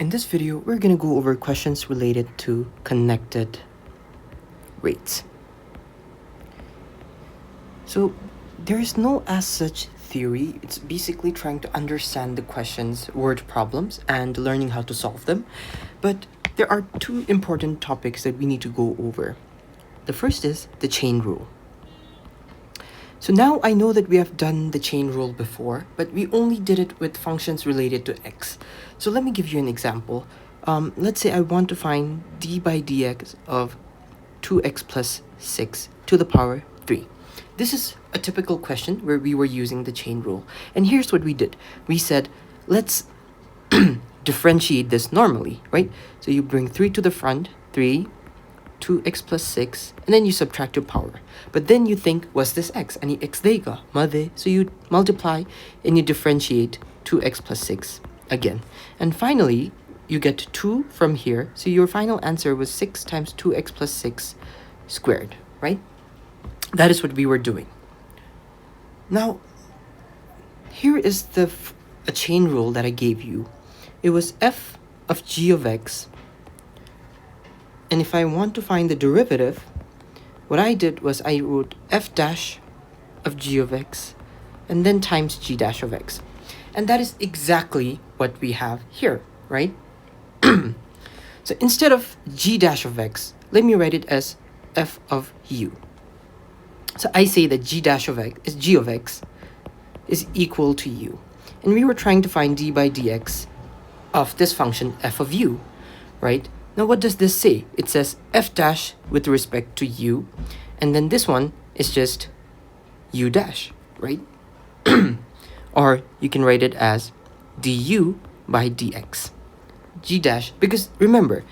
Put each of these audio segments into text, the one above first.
In this video, we're going to go over questions related to connected rates. So there is no as such theory. It's basically trying to understand the question's word problems and learning how to solve them. But there are two important topics that we need to go over. The first is the chain rule. So now I know that we have done the chain rule before, but we only did it with functions related to x. So let me give you an example. Let's say I want to find d by dx of 2x plus 6 to the power 3. This is a typical question where we were using the chain rule. And here's what we did. We said, let's differentiate this normally, right? So you bring 3 to the front, 3, 2x plus 6, and then you subtract your power. But then you think, what's this x? Any x dega, mother. So you multiply and you differentiate 2x plus 6 again. And finally, you get 2 from here. So your final answer was 6 times 2x plus 6 squared, right? That is what we were doing. Now, here is a chain rule that I gave you. It was f of g of x. And if I want to find the derivative, what I did was I wrote f dash of g of x and then times g dash of x. And that is exactly what we have here, right? So instead of g dash of x, let me write it as f of u. So I say that g dash of x is g of x is equal to u. And we were trying to find d by dx of this function f of u, right? Now what does this say? It says f dash with respect to u, and then this one is just u dash, right? Or you can write it as du by dx. G dash, because remember,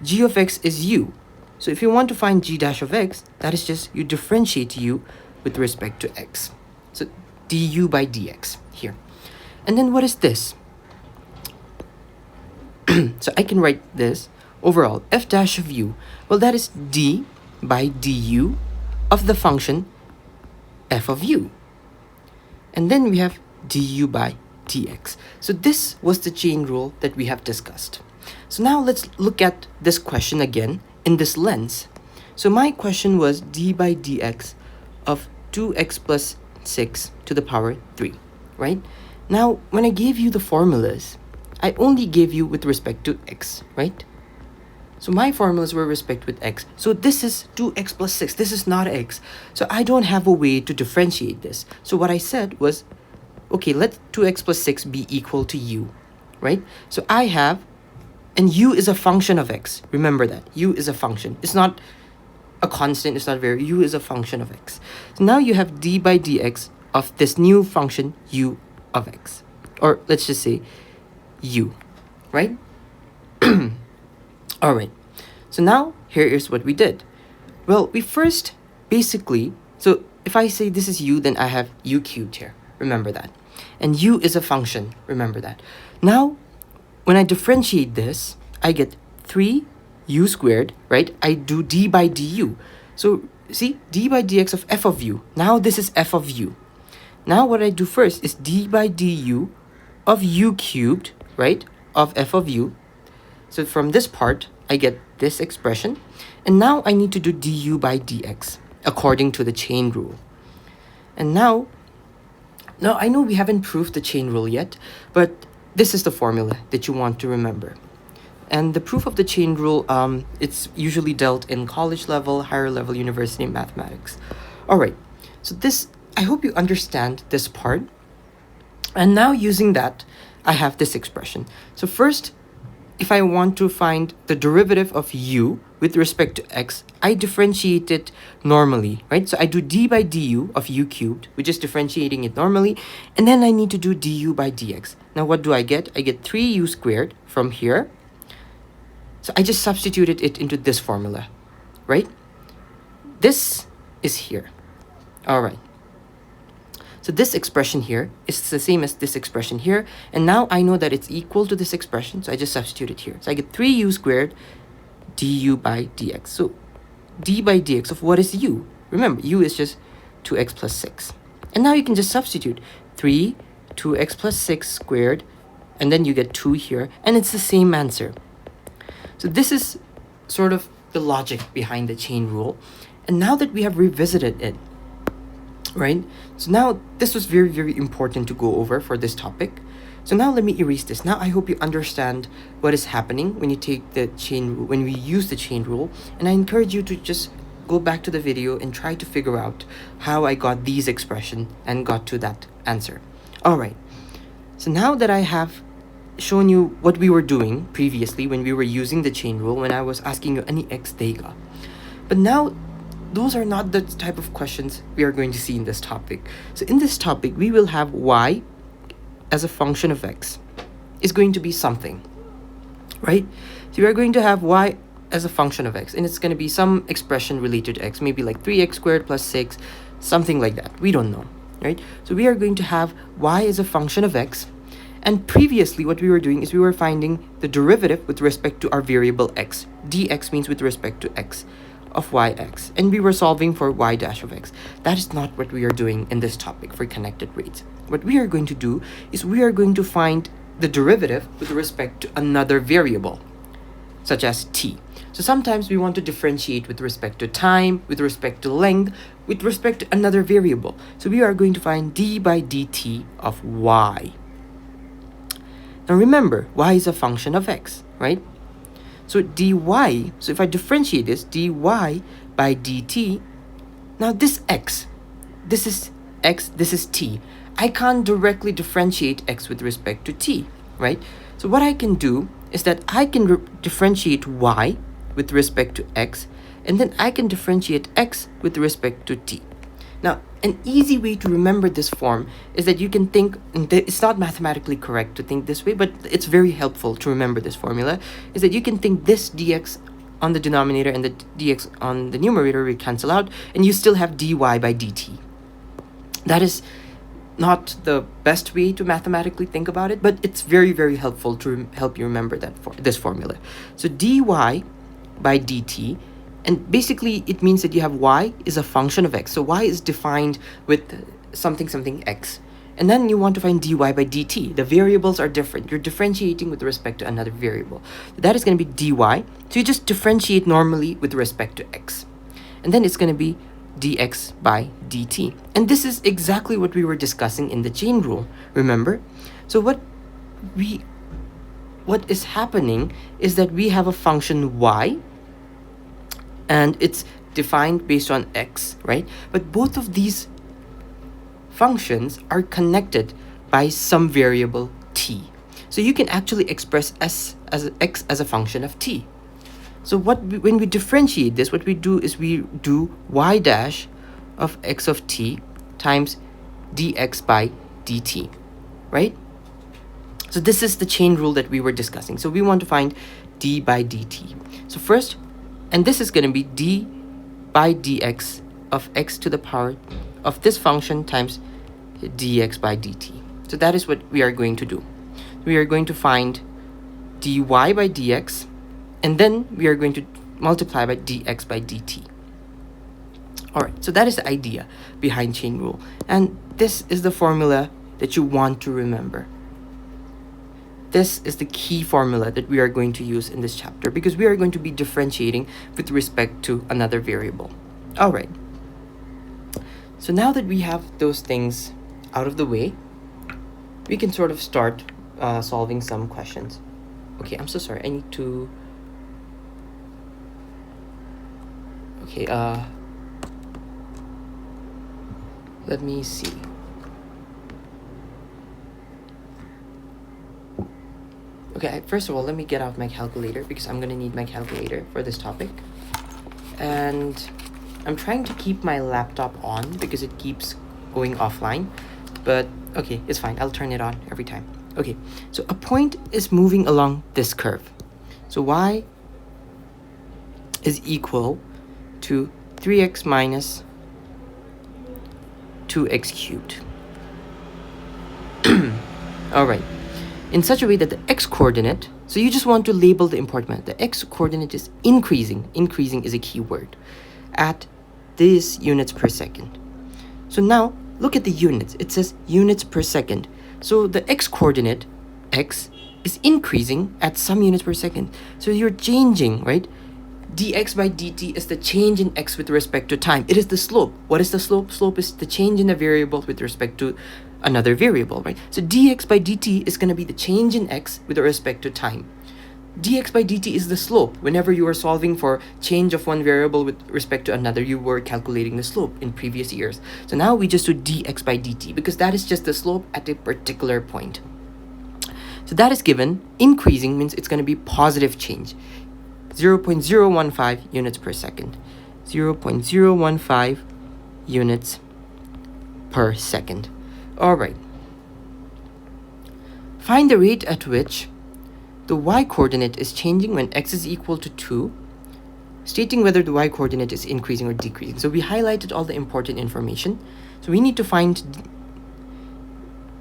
g of x is u. So if you want to find g dash of x, that is just you differentiate u with respect to x. So du by dx here. And then what is this? So I can write this overall, f dash of u. Well, that is d by du of the function f of u. And then we have du by dx. So this was the chain rule that we have discussed. So now let's look at this question again in this lens. So my question was d by dx of 2x plus 6 to the power 3, right? Now, when I gave you the formulas, I only gave you with respect to x, right? So my formulas were respect with x. So this is 2x plus 6. This is not x. So I don't have a way to differentiate this. So what I said was, okay, let 2x plus 6 be equal to u, right? So I have, and u is a function of x. Remember that. U is a function. It's not a constant. It's not u is a function of x. So now you have d by dx of this new function u of x. Or let's just say u, right? All right. So now here is what we did. Well, we first basically, so if I say this is u, then I have u cubed here. Remember that. And u is a function. Remember that. Now, when I differentiate this, I get 3u squared, right? I do d by du. So see, d by dx of f of u. Now this is f of u. Now what I do first is d by du of u cubed, right? Of f of u. So from this part, I get this expression. And now I need to do du by dx according to the chain rule. And now I know we haven't proved the chain rule yet, but this is the formula that you want to remember. And the proof of the chain rule, it's usually dealt in college level, higher level university mathematics. All right, so this, I hope you understand this part. And now using that, I have this expression. So first, if I want to find the derivative of u with respect to x, I differentiate it normally, right? So I do d by du of u cubed, which is differentiating it normally, and then I need to do du by dx. Now what do I get? I get 3u squared from here. So I just substituted it into this formula, right? This is here. All right. So this expression here is the same as this expression here. And now I know that it's equal to this expression. So I just substitute it here. So I get 3u squared du by dx. So d by dx of what is u? Remember, u is just 2x plus 6. And now you can just substitute 3, 2x plus 6 squared and then you get 2 here, and it's the same answer. So this is sort of the logic behind the chain rule. And now that we have revisited it, right? So now this was very, very important to go over for this topic. So now let me erase this. Now I hope you understand what is happening when you take the chain rule, when we use the chain rule. And I encourage you to just go back to the video and try to figure out how I got these expressions and got to that answer. All right. So now that I have shown you what we were doing previously when we were using the chain rule, when I was asking you any x dega. But now, those are not the type of questions we are going to see in this topic. So in this topic, we will have y as a function of x is going to be something, right? So we are going to have y as a function of x, and it's going to be some expression related to x, maybe like 3x squared plus 6, something like that. We don't know, right? So we are going to have y as a function of x. And previously, what we were doing is we were finding the derivative with respect to our variable x. dx means with respect to x of yx. And we were solving for y dash of x. That is not what we are doing in this topic for connected rates. What we are going to do is we are going to find the derivative with respect to another variable, such as t. So sometimes we want to differentiate with respect to time, with respect to length, with respect to another variable. So we are going to find d by dt of y. Now remember, y is a function of x, right? So dy, so if I differentiate this, dy by dt, now this x, this is x, this is t. I can't directly differentiate x with respect to t, right? So what I can do is that I can differentiate y with respect to x, and then I can differentiate x with respect to t. Now, an easy way to remember this form is that you can think, and it's not mathematically correct to think this way, but it's very helpful to remember this formula, is that you can think this dx on the denominator and the dx on the numerator will cancel out, and you still have dy by dt. That is not the best way to mathematically think about it, but it's very, very helpful to help you remember this formula. So dy by dt, and basically it means that you have y is a function of x. So y is defined with something x. And then you want to find dy by dt. The variables are different. You're differentiating with respect to another variable. That is going to be dy. So you just differentiate normally with respect to x. And then it's going to be dx by dt. And this is exactly what we were discussing in the chain rule, remember? So what is happening is that we have a function y, and it's defined based on x, right? But both of these functions are connected by some variable t. So you can actually express x as a function of t. So when we differentiate this, what we do is we do y dash of x of t times dx by dt, right? So this is the chain rule that we were discussing. So we want to find d by dt. So first, and this is going to be d by dx of x to the power of this function times dx by dt. So that is what we are going to do. We are going to find dy by dx, and then we are going to multiply by dx by dt. Alright, so that is the idea behind chain rule. And this is the formula that you want to remember. This is the key formula that we are going to use in this chapter because we are going to be differentiating with respect to another variable. All right. So now that we have those things out of the way, we can sort of start solving some questions. Okay, I'm so sorry. I need to... Okay, let me see. Okay, first of all, let me get out my calculator because I'm going to need my calculator for this topic. And I'm trying to keep my laptop on because it keeps going offline. But, okay, it's fine. I'll turn it on every time. Okay, so a point is moving along this curve. So y is equal to 3x minus 2x cubed. All right. In such a way that the x-coordinate, so you just want to label the important. The x-coordinate is increasing. Increasing is a key word. At these units per second. So now, look at the units. It says units per second. So the x-coordinate, x is increasing at some units per second. So you're changing, right? Dx by dt is the change in x with respect to time. It is the slope. What is the slope? Slope is the change in a variable with respect to another variable, right? So dx by dt is going to be the change in x with respect to time. Dx by dt is the slope. Whenever you are solving for change of one variable with respect to another, you were calculating the slope in previous years. So now we just do dx by dt because that is just the slope at a particular point. So that is given. Increasing means it's going to be positive change. 0.015 units per second. 0.015 units per second. All right. Find the rate at which the y-coordinate is changing when x is equal to 2, stating whether the y-coordinate is increasing or decreasing. So we highlighted all the important information. So we need to find,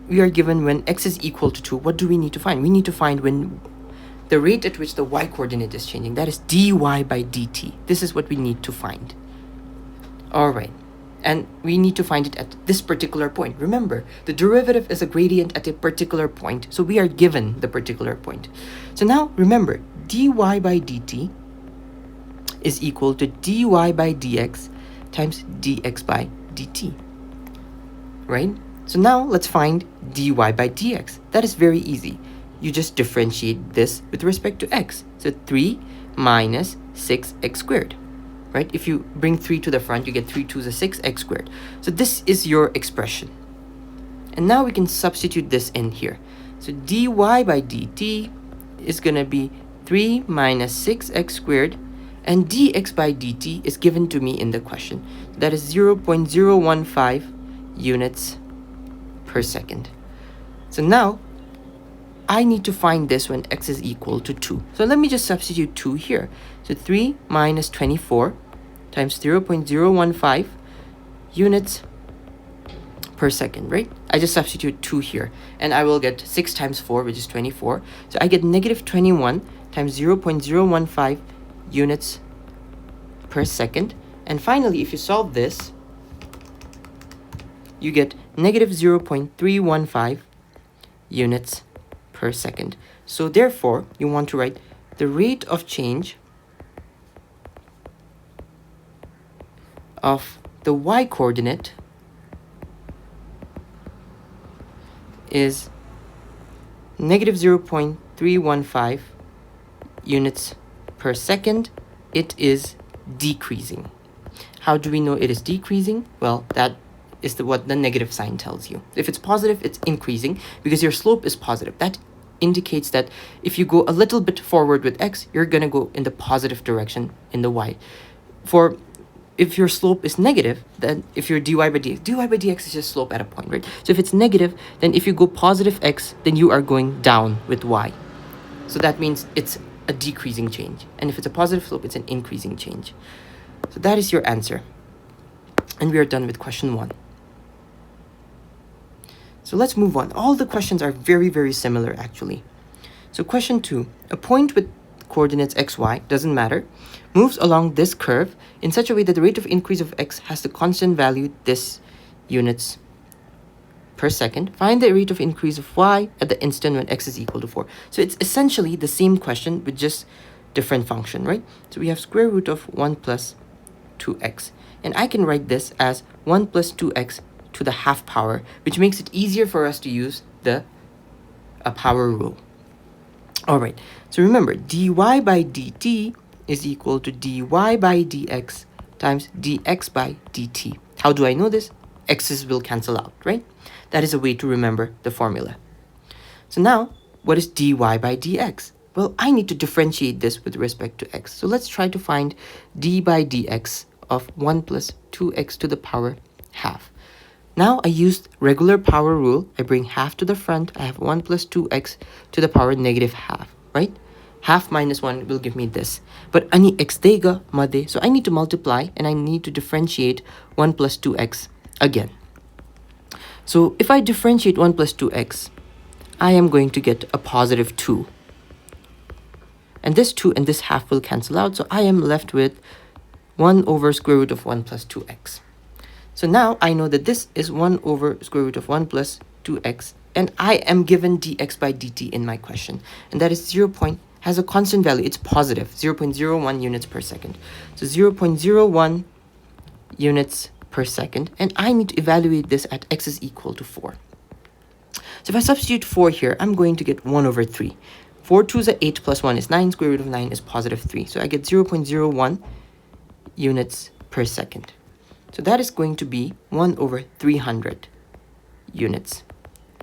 we are given when x is equal to 2. What do we need to find? We need to find when the rate at which the y-coordinate is changing. That is dy by dt. This is what we need to find. All right. And we need to find it at this particular point. Remember, the derivative is a gradient at a particular point. So we are given the particular point. So now remember, dy by dt is equal to dy by dx times dx by dt. Right? So now let's find dy by dx. That is very easy. You just differentiate this with respect to x. So 3 minus 6x squared. Right? If you bring 3 to the front, you get 3 to the 6x squared. So this is your expression. And now we can substitute this in here. So dy by dt is going to be 3 minus 6x squared. And dx by dt is given to me in the question. That is 0.015 units per second. So now I need to find this when x is equal to 2. So let me just substitute 2 here. So 3 minus 24 times 0.015 units per second, right? I just substitute 2 here. And I will get 6 times 4, which is 24. So I get negative 21 times 0.015 units per second. And finally, if you solve this, you get negative 0.315 units per second. So therefore, you want to write the rate of change of the y-coordinate is negative 0.315 units per second. It is decreasing. How do we know it is decreasing? Well, that is what the negative sign tells you. If it's positive, it's increasing because your slope is positive. That indicates that if you go a little bit forward with x, you're going to go in the positive direction in the y. For if your slope is negative, then if you're dy by dx is just slope at a point, right? So if it's negative, then if you go positive x, then you are going down with y. So that means it's a decreasing change. And if it's a positive slope, it's an increasing change. So that is your answer. And we are done with question 1. So let's move on. All the questions are very, very similar actually. So question 2, a point with coordinates x, y, doesn't matter, moves along this curve in such a way that the rate of increase of x has the constant value this units per second. Find the rate of increase of y at the instant when x is equal to 4. So it's essentially the same question with just different function, right? So we have square root of 1 plus 2x. And I can write this as 1 plus 2x to the half power, which makes it easier for us to use the power rule. All right, so remember, dy by dt is equal to dy by dx times dx by dt. How do I know this? X's will cancel out, right? That is a way to remember the formula. So now, what is dy by dx? Well, I need to differentiate this with respect to x. So let's try to find d by dx of 1 plus 2x to the power half. Now I used regular power rule. I bring half to the front. I have 1 plus 2x to the power negative half, right? Half minus 1 will give me this. But ani x dega made, so I need to multiply and I need to differentiate 1 plus 2x again. So if I differentiate 1 plus 2x, I am going to get a positive 2. And this 2 and this half will cancel out. So I am left with 1 over square root of 1 plus 2x. So now I know that this is 1 over square root of 1 plus 2x and I am given dx by dt in my question, and that is has a constant value. It's positive 0.01 units per second. So 0.01 units per second, and I need to evaluate this at x is equal to 4. So if I substitute 4 here, I'm going to get 1 over 3. 4 2s are 8 plus 1 is 9. Square root of 9 is positive 3. So I get 0.01 units per second. So that is going to be 1 over 300 units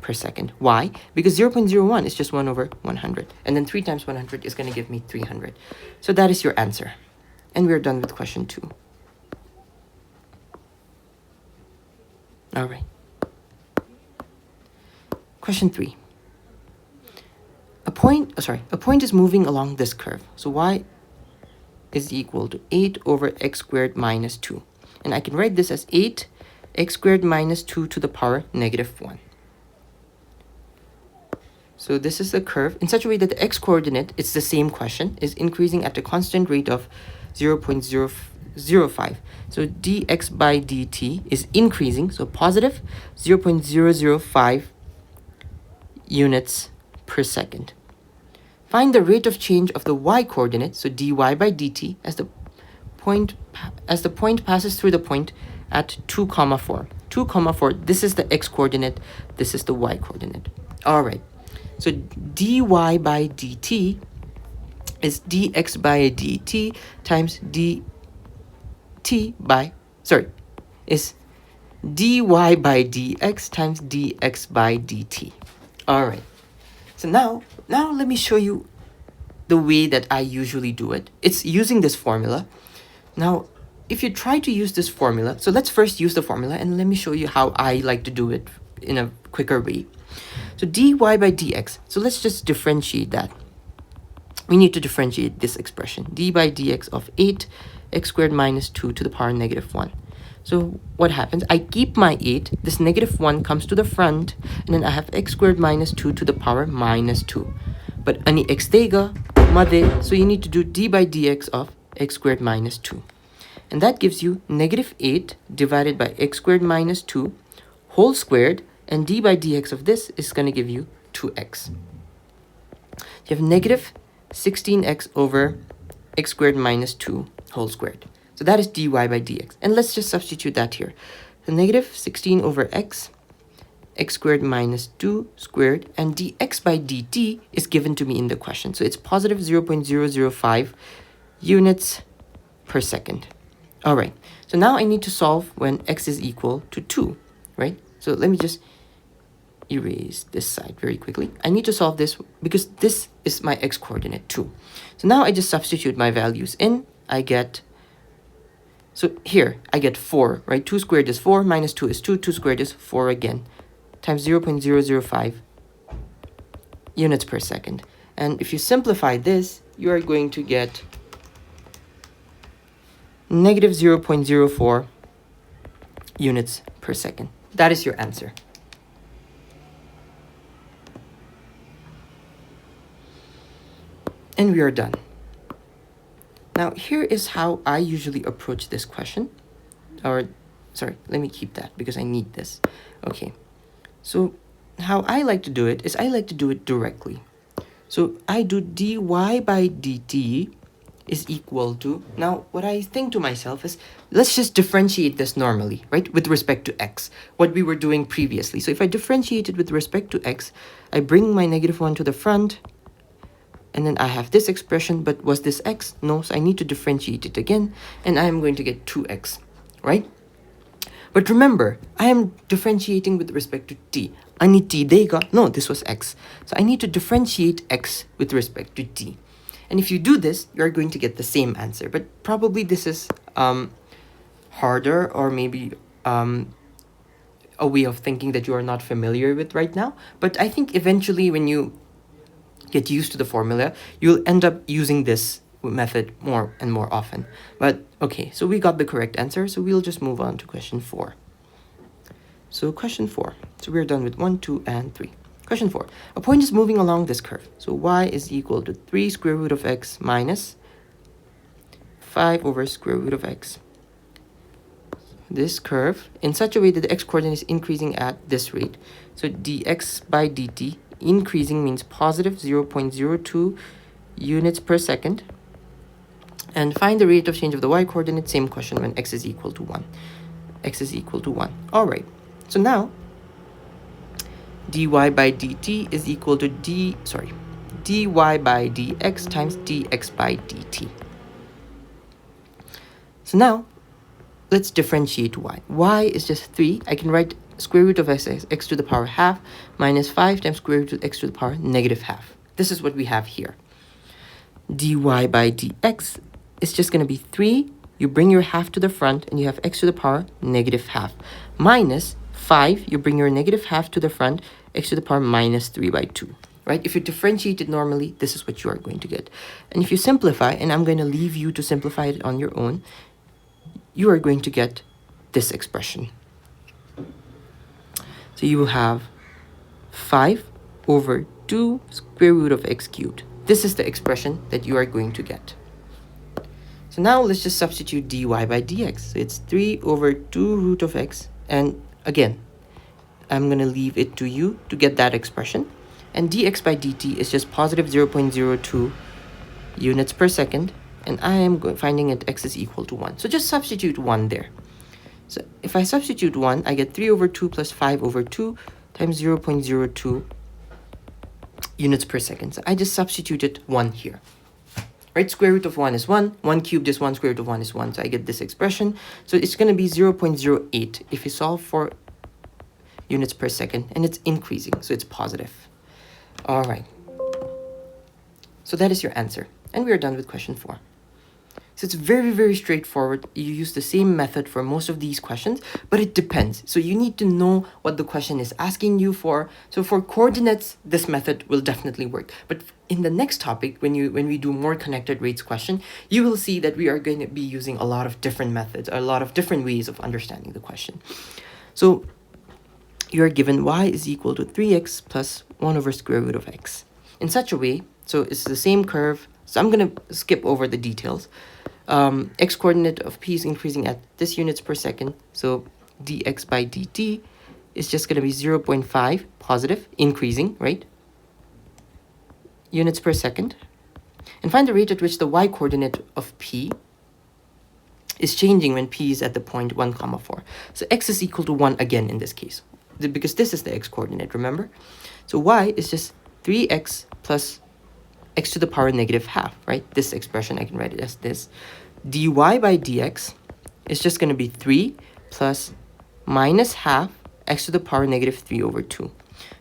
per second. Why? Because 0.01 is just 1 over 100. And then 3 times 100 is going to give me 300. So that is your answer. And we're done with question 2. All right. Question 3. A point is moving along this curve. So y is equal to 8 over x squared minus 2. And I can write this as 8 x squared minus 2 to the power negative 1. So this is the curve in such a way that the x-coordinate, it's the same question, is increasing at a constant rate of 0.005. So dx by dt is increasing, so positive 0.005 units per second. Find the rate of change of the y-coordinate, so dy by dt, as the point passes through the point at 2, 4. 2, 4, this is the x-coordinate, this is the y-coordinate. All right. So dy by dt is dx by dt times is dy by dx times dx by dt. All right. So now let me show you the way that I usually do it. It's using this formula. Now, if you try to use this formula, so let's first use the formula and let me show you how I like to do it in a quicker way. So dy by dx, so let's just differentiate that. We need to differentiate this expression, d by dx of 8 x squared minus 2 to the power negative 1. So what happens? I keep my 8, this negative 1 comes to the front, and then I have x squared minus 2 to the power minus 2. But ani x dega, made, so you need to do d by dx of x squared minus 2. And that gives you negative 8 divided by x squared minus 2 whole squared, and d by dx of this is going to give you 2x. You have negative 16x over x squared minus 2 whole squared. So that is dy by dx. And let's just substitute that here. So negative 16 over x squared minus 2 squared, and dx by dt is given to me in the question. So it's positive 0.005 units per second. All right. So now I need to solve when x is equal to 2, right? So let me just erase this side very quickly. I need to solve this because this is my x-coordinate 2. So now I just substitute my values in. So here I get 4, right? 2 squared is 4, minus 2 is 2, 2 squared is 4 again, times 0.005 units per second. And if you simplify this, you are going to get negative 0.04 units per second. That is your answer. And we are done. Now, here is how I usually approach this question. Let me keep that because I need this. Okay. So, how I like to do it is I like to do it directly. So, I do dy by dt is equal to, now what I think to myself is, let's just differentiate this normally, right? With respect to x, what we were doing previously. So, if I differentiate it with respect to x, I bring my negative 1 to the front, and then I have this expression, but was this x? No, so I need to differentiate it again, and I am going to get 2x, right? But remember, I am differentiating with respect to t. Ani t dega, no, this was x. So I need to differentiate x with respect to t. And if you do this, you're going to get the same answer. But probably this is harder, or maybe a way of thinking that you are not familiar with right now. But I think eventually when you get used to the formula, you'll end up using this method more and more often. But okay, so we got the correct answer, so we'll just move on to question 4. So question 4. So we're done with 1, 2, and 3. Question 4. A point is moving along this curve. So y is equal to 3 square root of x minus 5 over square root of x. this curve in such a way that the x-coordinate is increasing at this rate. So dx by dt, increasing means positive 0.02 units per second. And find the rate of change of the y-coordinate, same question when x is equal to 1. X is equal to 1. All right, so now dy by dt is equal to dy by dx times dx by dt. So now let's differentiate y. Y is just 3. I can write square root of x to the power half minus 5 times square root of x to the power negative half. This is what we have here. Dy by dx is just going to be 3. You bring your half to the front and you have x to the power negative half. Minus 5, you bring your negative half to the front, x to the power minus 3 by 2. Right? If you differentiate it normally, this is what you are going to get. And if you simplify, and I'm going to leave you to simplify it on your own, you are going to get this expression. So you will have 5 over 2 square root of x cubed. This is the expression that you are going to get. So now let's just substitute dy by dx. So it's 3 over 2 root of x. And again, I'm going to leave it to you to get that expression. And dx by dt is just positive 0.02 units per second. And I am finding that x is equal to 1. So just substitute 1 there. So if I substitute 1, I get 3 over 2 plus 5 over 2 times 0.02 units per second. So I just substituted 1 here. Right? Square root of 1 is 1. 1 cubed is 1. Square root of 1 is 1. So I get this expression. So it's going to be 0.08 if you solve for units per second. And it's increasing. So it's positive. All right. So that is your answer. And we are done with question 4. So it's very, very straightforward. You use the same method for most of these questions, but it depends. So you need to know what the question is asking you for. So for coordinates, this method will definitely work. But in the next topic, when we do more connected rates question, you will see that we are going to be using a lot of different methods, a lot of different ways of understanding the question. So you are given y is equal to 3x plus 1 over square root of x. In such a way, so it's the same curve. So I'm going to skip over the details. X-coordinate of p is increasing at this units per second. So dx by dt is just going to be 0.5 positive, increasing, right? Units per second. And find the rate at which the y-coordinate of p is changing when p is at the point 1, 4. So x is equal to 1 again in this case, because this is the x-coordinate, remember? So y is just 3x plus x to the power negative half, right? This expression, I can write it as this. dy by dx is just going to be 3 plus minus half x to the power negative 3 over 2.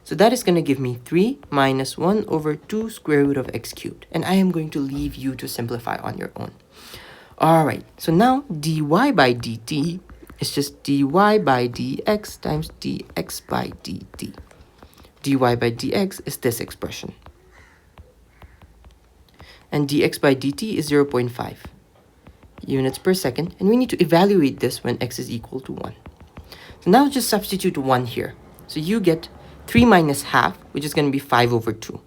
So that is going to give me 3 minus 1 over 2 square root of x cubed. And I am going to leave you to simplify on your own. All right, so now dy by dt is just dy by dx times dx by dt. dy by dx is this expression. And dx by dt is 0.5 units per second. And we need to evaluate this when x is equal to 1. So now just substitute 1 here. So you get 3 minus half, which is going to be 5 over 2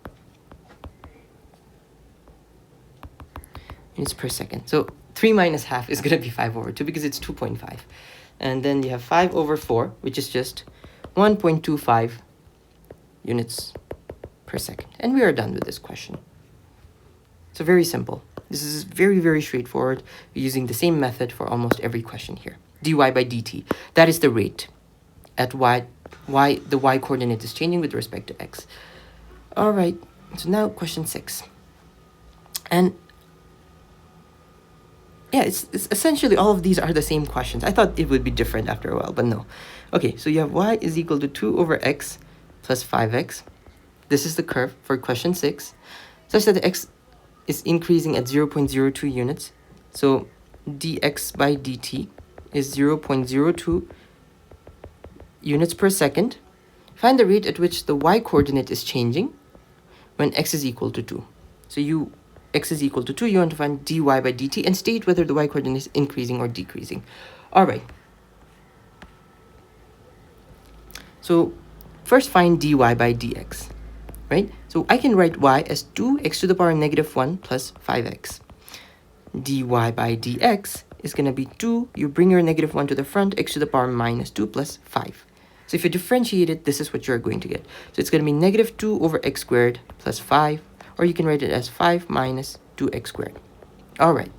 units per second. So 3 minus half is going to be 5 over 2 because it's 2.5. And then you have 5 over 4, which is just 1.25 units per second. And we are done with this question. So very simple. This is very, very straightforward. We're using the same method for almost every question here. dy by dt. That is the rate at the y coordinate is changing with respect to x. All right. So now question 6. And yeah, it's essentially all of these are the same questions. I thought it would be different after a while, but no. Okay, so you have y is equal to 2 over x plus 5x. This is the curve for question 6, such that the x is increasing at 0.02 units. So dx by dt is 0.02 units per second. Find the rate at which the y-coordinate is changing when x is equal to 2. So x is equal to 2, you want to find dy by dt and state whether the y-coordinate is increasing or decreasing. All right. So first find dy by dx. Right? So I can write y as 2x to the power negative 1 plus 5x. dy by dx is going to be 2. You bring your negative 1 to the front, x to the power minus 2 plus 5. So if you differentiate it, this is what you're going to get. So it's going to be negative 2 over x squared plus 5, or you can write it as 5 minus 2x squared. All right.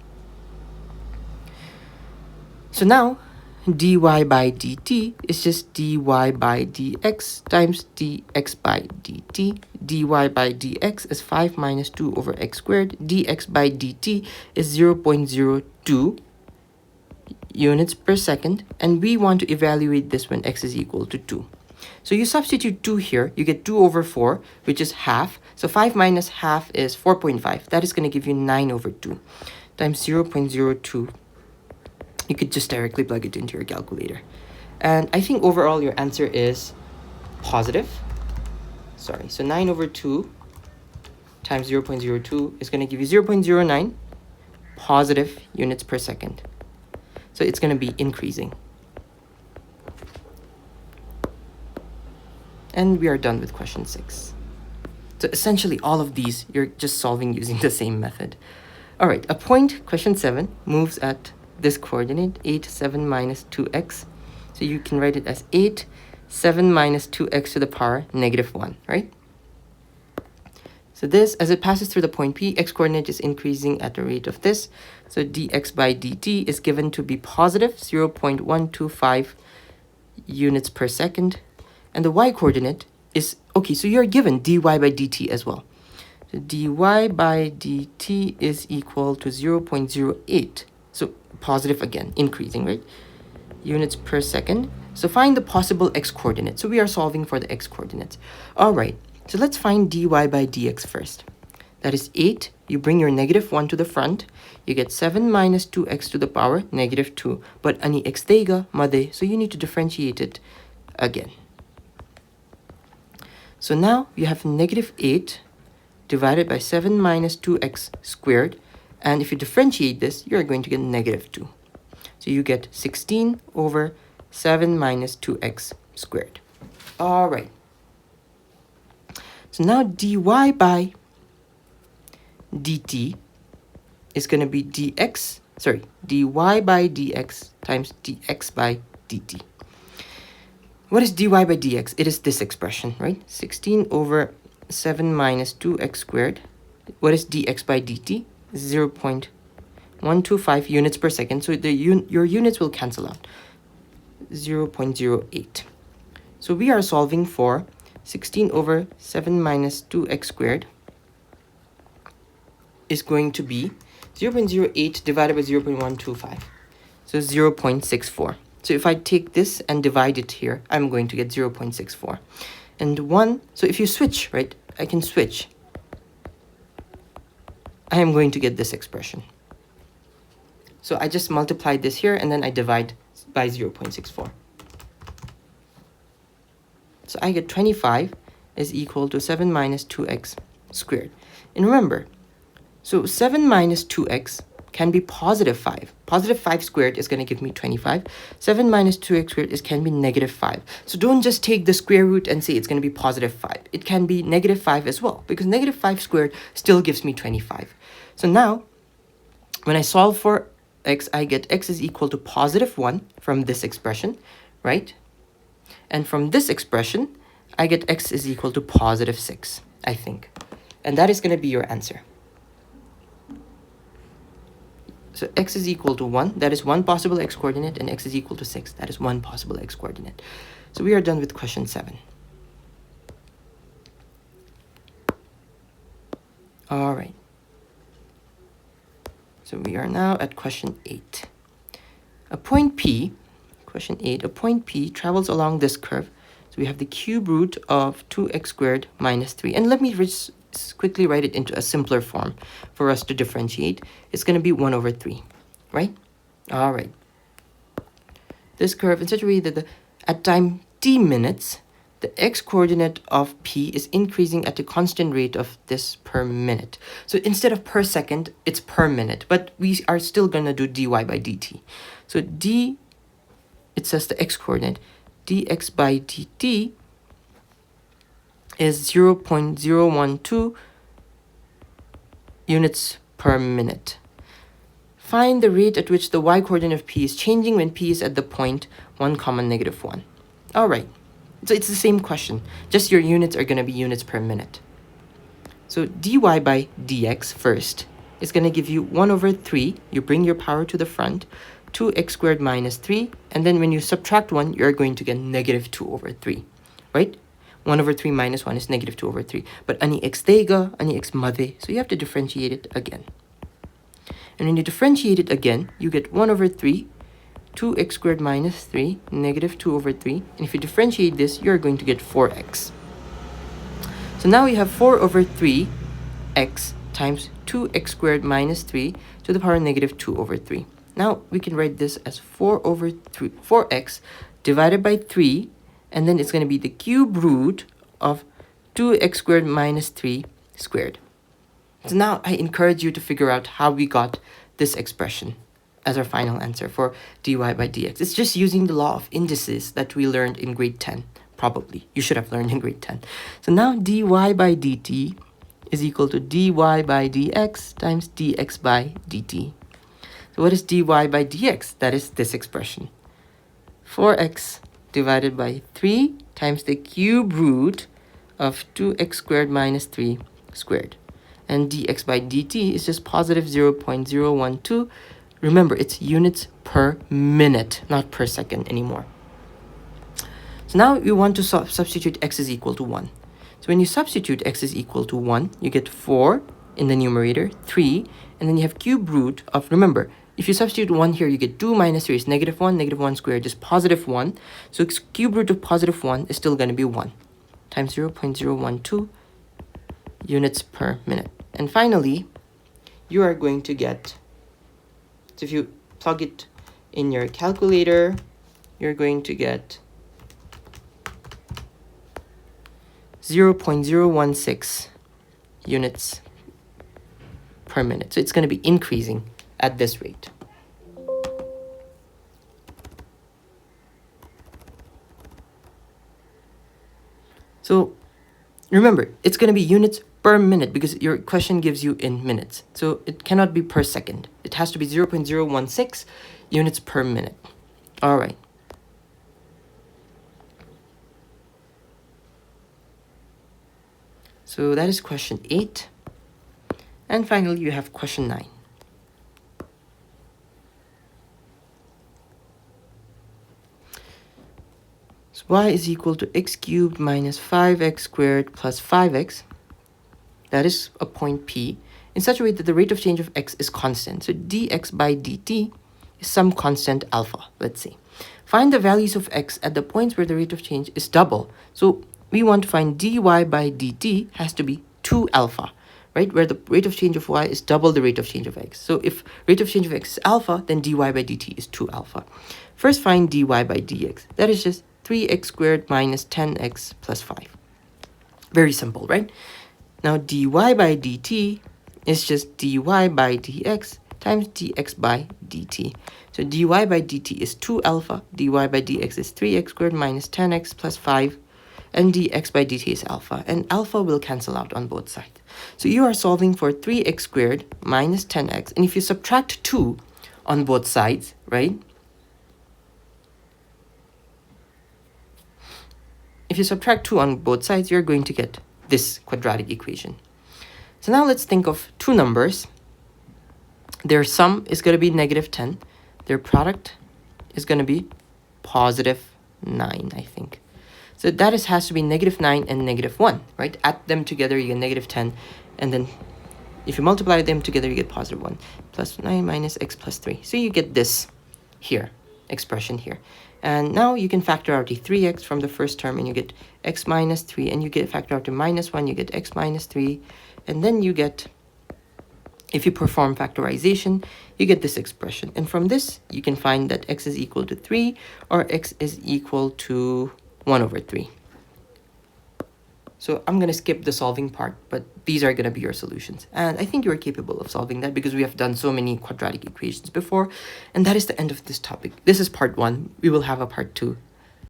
So now, dy by dt is just dy by dx times dx by dt. dy by dx is 5 minus 2 over x squared. dx by dt is 0.02 units per second, and we want to evaluate this when x is equal to 2. So you substitute 2 here, you get 2 over 4, which is half. So 5 minus half is 4.5. That is going to give you 9 over 2 times 0.02. You could just directly plug it into your calculator. And I think overall your answer is positive. Sorry, so 9 over 2 times 0.02 is going to give you 0.09 positive units per second. So it's going to be increasing. And we are done with question 6. So essentially all of these, you're just solving using the same method. All right, a point, question 7, moves at this coordinate, 8, 7 minus 2x. So you can write it as 8, 7 minus 2x to the power negative 1, right? So this, as it passes through the point P, x coordinate is increasing at the rate of this. So dx by dt is given to be positive 0.125 units per second. And the y coordinate is, okay, so you're given dy by dt as well. So dy by dt is equal to 0.08. So positive again, increasing, right? Units per second. So find the possible x coordinate. So we are solving for the x coordinates. All right, so let's find dy by dx first. That is 8. You bring your negative 1 to the front. You get 7 minus 2x to the power negative 2. But ani x tega made, so you need to differentiate it again. So now you have negative 8 divided by 7 minus 2x squared. And if you differentiate this, you're going to get negative 2. So you get 16 over 7 minus 2x squared. All right. So now dy by dt is going to be dy by dx times dx by dt. What is dy by dx? It is this expression, right? 16 over 7 minus 2x squared. What is dx by dt? 0.125 units per second. So your units will cancel out. 0.08. So we are solving for 16 over 7 minus 2x squared is going to be 0.08 divided by 0.125. So 0.64. So if I take this and divide it here, I'm going to get 0.64. And 1, so if you switch, right, I can switch. I am going to get this expression. So I just multiply this here and then I divide by 0.64. So I get 25 is equal to 7 minus 2x squared. And remember, so 7 minus 2x can be positive 5. Positive 5 squared is going to give me 25. 7 minus 2x squared can be negative 5. So don't just take the square root and say it's going to be positive 5. It can be negative 5 as well, because negative 5 squared still gives me 25. So now, when I solve for x, I get x is equal to positive 1 from this expression, right? And from this expression, I get x is equal to positive 6, I think. And that is going to be your answer. So x is equal to 1, that is one possible x coordinate, and x is equal to 6, that is one possible x coordinate. So we are done with question 7. All right. So we are now at question 8. A point P, question 8, a point P travels along this curve. So we have the cube root of 2x squared minus 3. And let me just quickly write it into a simpler form for us to differentiate. It's going to be 1 over 3, right? All right. This curve in such a way that at time t minutes, the x-coordinate of P is increasing at a constant rate of this per minute. So instead of per second, it's per minute. But we are still going to do dy by dt. So d, it says the x-coordinate, dx by dt is 0.012 units per minute Find the rate at which the y-coordinate of p is changing when p is at the point 1, negative 1. All right, so it's the same question, just your units are going to be units per minute. So dy by dx first is going to give you 1 over 3. You bring your power to the front, 2x squared minus 3. And then when you subtract 1, you're going to get negative 2 over 3, right? 1 over 3 minus 1 is negative 2 over 3. But ani x tega, ani x made. So you have to differentiate it again. And when you differentiate it again, you get 1 over 3, 2x squared minus 3, negative 2 over 3. And if you differentiate this, you're going to get 4x. So now we have 4 over 3x times 2x squared minus 3 to the power negative 2 over 3. Now we can write this as 4x divided by 3, and then it's going to be the cube root of 2x squared minus 3 squared. So now I encourage you to figure out how we got this expression as our final answer for dy by dx. It's just using the law of indices that we learned in grade 10. Probably. You should have learned in grade 10. So now dy by dt is equal to dy by dx times dx by dt. So what is dy by dx? That is this expression. 4x divided by 3 times the cube root of 2x squared minus 3 squared. And dx by dt is just positive 0.012. Remember, it's units per minute, not per second anymore. So now you want to substitute x is equal to 1. So when you substitute x is equal to 1, you get 4 in the numerator, 3, and then you have cube root of, remember, if you substitute 1 here, you get 2 minus 3 is negative 1 squared is positive 1. So cube root of positive 1 is still going to be 1 times 0.012 units per minute. And finally, you are going to get, so if you plug it in your calculator, you're going to get 0.016 units per minute. So it's going to be increasing at this rate. So remember, it's going to be units per minute because your question gives you in minutes. So it cannot be per second. It has to be 0.016 units per minute. All right. So that is question 8. And finally, you have question 9. So y is equal to x cubed minus 5x squared plus 5x. That is a point P in such a way that the rate of change of x is constant. So dx by dt is some constant alpha, let's say. Find the values of x at the points where the rate of change is double. So we want to find dy by dt has to be 2 alpha, right? Where the rate of change of y is double the rate of change of x. So if rate of change of x is alpha, then dy by dt is 2 alpha. First find dy by dx. That is just 3x squared minus 10x plus 5. Very simple, right? Now dy by dt is just dy by dx times dx by dt. So dy by dt is 2 alpha, dy by dx is 3x squared minus 10x plus 5, and dx by dt is alpha, and alpha will cancel out on both sides. So you are solving for 3x squared minus 10x, and if you subtract 2 on both sides, right? If you subtract 2 on both sides, you're going to get this quadratic equation. So now let's think of two numbers. Their sum is going to be negative 10. Their product is going to be positive 9, I think. So that has to be negative 9 and negative 1, right? Add them together, you get negative 10. And then if you multiply them together, you get positive 1. Plus 9 minus x plus 3. So you get this here, expression here. And now you can factor out the 3x from the first term, and you get x minus 3. And you get factor out to minus 1, you get x minus 3. And then you get, if you perform factorization, you get this expression. And from this, you can find that x is equal to 3 or x is equal to 1 over 3. So I'm going to skip the solving part, but these are going to be your solutions. And I think you are capable of solving that because we have done so many quadratic equations before. And that is the end of this topic. This is part 1. We will have a part 2